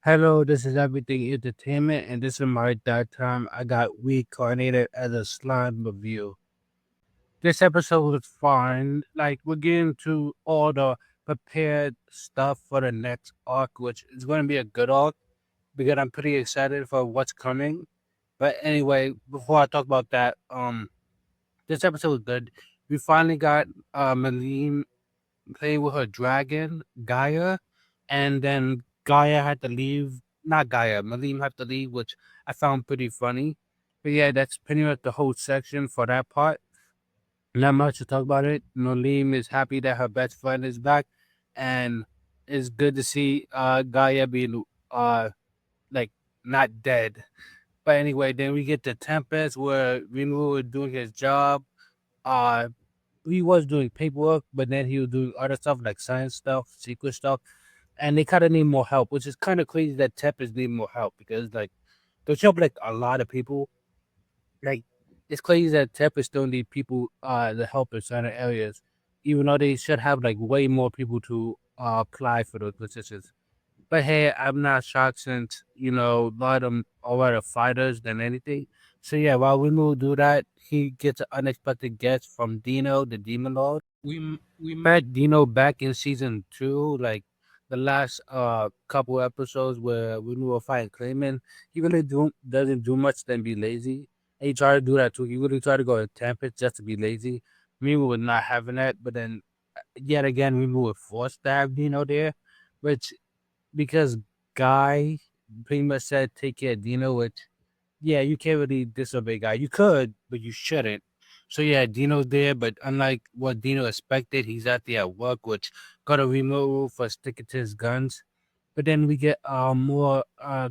Hello, this is Everything Entertainment, and this is my third time I got reincarnated as a slime review. This episode was fun. Like, we're getting to all the prepared stuff for the next arc, which is going to be a good arc because I'm pretty excited for what's coming. But anyway, before I talk about that, this episode was good. We finally got Milim playing with her dragon, Gaia, and then Gaia had to leave. Not Gaia, Milim had to leave, which I found pretty funny. But yeah, that's pretty much the whole section for that part. Not much to talk about it. Milim is happy that her best friend is back, and it's good to see Gaia being like not dead. But anyway, then we get to Tempest where Rinru is doing his job. Uh he was doing paperwork, but then he was doing other stuff like science stuff, secret stuff, and they kind of need more help, which is kind of crazy that Tempest need more help because like they help like a lot of people. Like it's crazy that Tempest still need people to help in certain areas, even though they should have like way more people to apply for those positions. But hey, I'm not shocked since a lot of them are rather fighters than anything. So yeah, while we will do that, he gets an unexpected guest from Dino, the Demon Lord. We met Dino back in season two, like the last couple episodes where we were fighting Clayman. He really doesn't do much than be lazy. And he tried to do that too. He really tried to go to Tempest just to be lazy. We were not having that, but then yet again we were forced to have Dino there, which because Guy pretty much said take care of Dino, which yeah, you can't really disobey Guy. You could, but you shouldn't. So yeah, Dino's there, but unlike what Dino expected, he's out there at work, which got a remote for sticking to his guns. But then we get more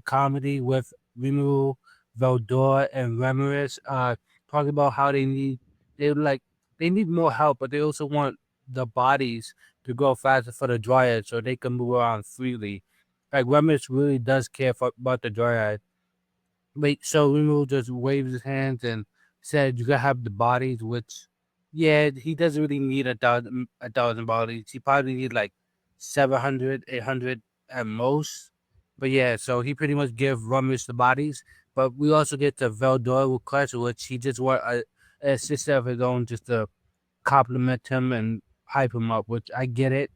comedy with Rimu, Veldora, and Ramiris talking about how they like they need more help, but they also want the bodies to go faster for the dryad so they can move around freely. Like Ramiris really does care about the dryad. Wait, so Rimu just waves his hands and said you gotta have the bodies, which yeah, he doesn't really need a thousand bodies. He probably need like 700, 800 at most. But yeah, so he pretty much give Rummage the bodies. But we also get the Veldor with Clutch, which he just want a sister of his own just to compliment him and hype him up, which I get it.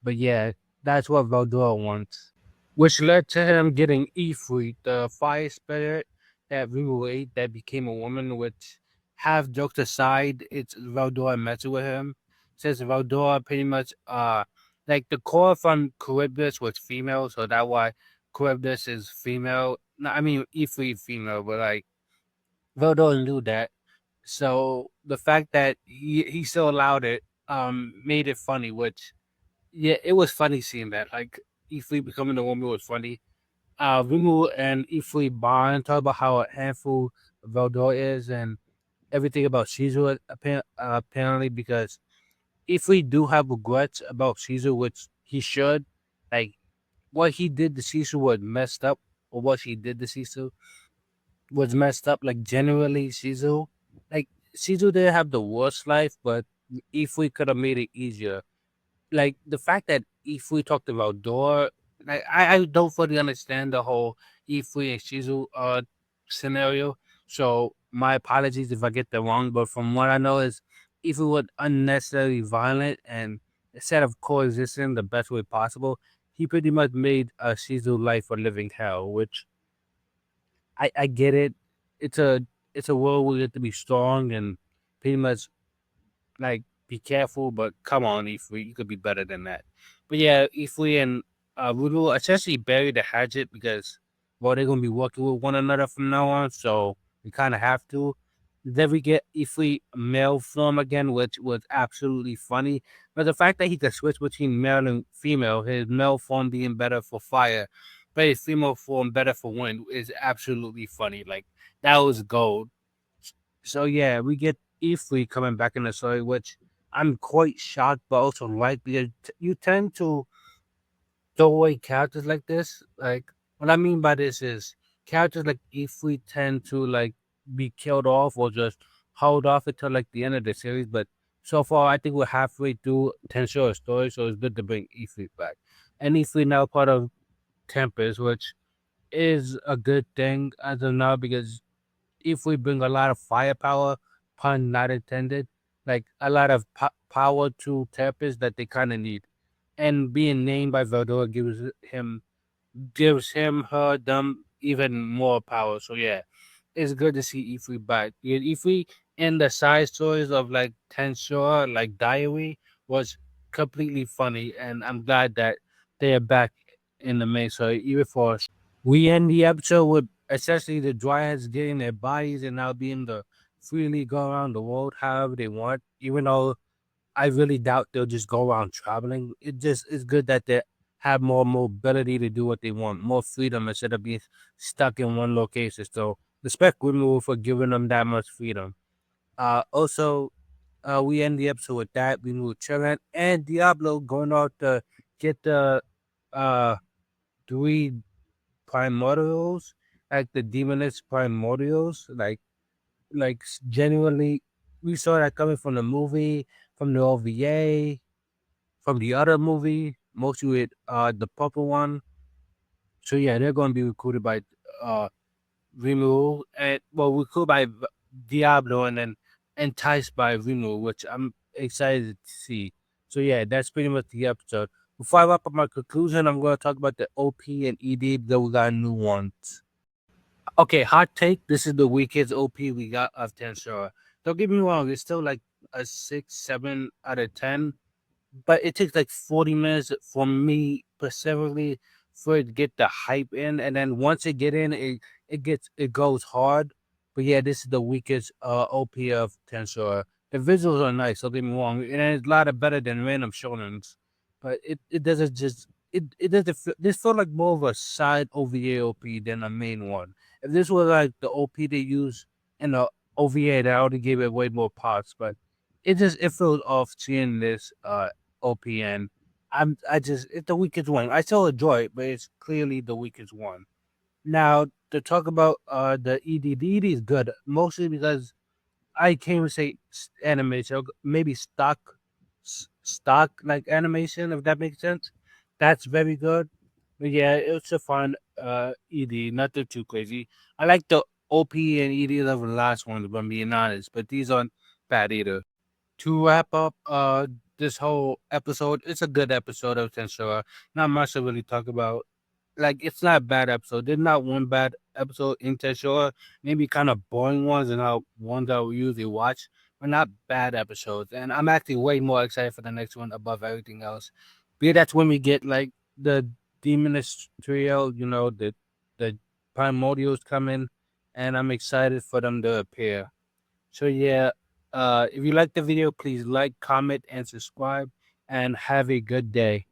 But yeah, that's what Veldor wants. Which led to him getting Ifrit, the fire spirit that Ringu ate that became a woman, which half jokes aside, it's Veldora messing with him. Says Veldora pretty much like the core from Charybdis was female, so that's why Charybdis is female. No, I mean Ifrit female, but like Veldora knew that. So the fact that he still allowed it made it funny, which yeah, it was funny seeing that. Like Ifrit becoming a woman was funny. Rimu and Ifrit bond, talk about how a handful Veldor is and everything about Caesar apparently because Ifrit do have regrets about Caesar, which he should. Like what he did to Caesar was messed up, or what he did to Caesar was messed up. Like generally, Caesar didn't have the worst life, but Ifrit could have made it easier. Like the fact that Ifrit talked about Dora, like I don't fully understand the whole Ifrit and Shizu scenario. So my apologies if I get that wrong, but from what I know is Ifrit was unnecessarily violent and instead of coexisting the best way possible, he pretty much made Shizu life a living hell, which I get it. It's a it's a world where you have to be strong and pretty much like, be careful, but come on, Ifri, you could be better than that. But yeah, Ifri and Ruru essentially buried the hatchet because, well, they're gonna be working with one another from now on, so we kind of have to. Then we get Ifri male form again, which was absolutely funny. But the fact that he could switch between male and female, his male form being better for fire, but his female form better for wind, is absolutely funny. Like that was gold. So yeah, we get Ifrit coming back in the story, which I'm quite shocked, but also like because you tend to throw away characters like this. Like what I mean by this is characters like Ifrit tend to like be killed off or just hold off until like the end of the series. But so far, I think we're halfway through Tensho's story, so it's good to bring Ifrit back. And Ifrit now part of Tempest, which is a good thing as of now because if we bring a lot of firepower, pun not intended, like a lot of power to Tempest that they kind of need, and being named by Veldora gives him her them even more power. So yeah, it's good to see Ifrit back. Yeah, Ifrit in the side stories of like Tensor, like Diary, was completely funny, and I'm glad that they are back in the mix. So even for we end the episode with essentially the Dryads getting their bodies and now being to freely go around the world however they want, even though I really doubt they'll just go around traveling. It just is good that they have more mobility to do what they want, more freedom instead of being stuck in one location. So respect Rimuru for giving them that much freedom. Also, we end the episode with that. We move Chiran and Diablo going out to get the uh three primordials, like the demoness primordials, genuinely we saw that coming from the movie, from the OVA, from the other movie, mostly with the purple one. So yeah, they're going to be recruited by uh Rimuru and well recruited by Diablo and then enticed by Rimuru, which I'm excited to see. So yeah, that's pretty much the episode. Before I wrap up my conclusion, I'm going to talk about the OP and ED. Those are new ones. Okay, hot take. This is the weakest OP we got of Tensura. Don't get me wrong, it's still like a 6, 7 out of 10. But it takes like 40 minutes for me specifically for it to get the hype in. And then once it get in, it goes hard. But yeah, this is the weakest OP of Tensura. The visuals are nice, don't get me wrong. And it's a lot of better than random shonens. But it doesn't just it doesn't feel, this felt like more of a side OVA OP than a main one. If this was like the OP they use in the OVA, that already gave it way more parts, but it feels off seeing this OPN. It's the weakest one. I still enjoy it, but it's clearly the weakest one. Now to talk about the ED, the ED is good mostly because I can't even say animation, maybe stock like animation if that makes sense. That's very good. But yeah, it's a fun ED, nothing too crazy. I like the OP and ED of the last ones, if I'm being honest, but these aren't bad either. To wrap up this whole episode, it's a good episode of Tensura. Not much to really talk about. Like it's not a bad episode. There's not one bad episode in Tensura. Maybe kind of boring ones and how ones that we usually watch, but not bad episodes. And I'm actually way more excited for the next one above everything else. But that's when we get like the Demoness trio, the primordials come in, and I'm excited for them to appear. So yeah, if you like the video, please like, comment, and subscribe, and have a good day.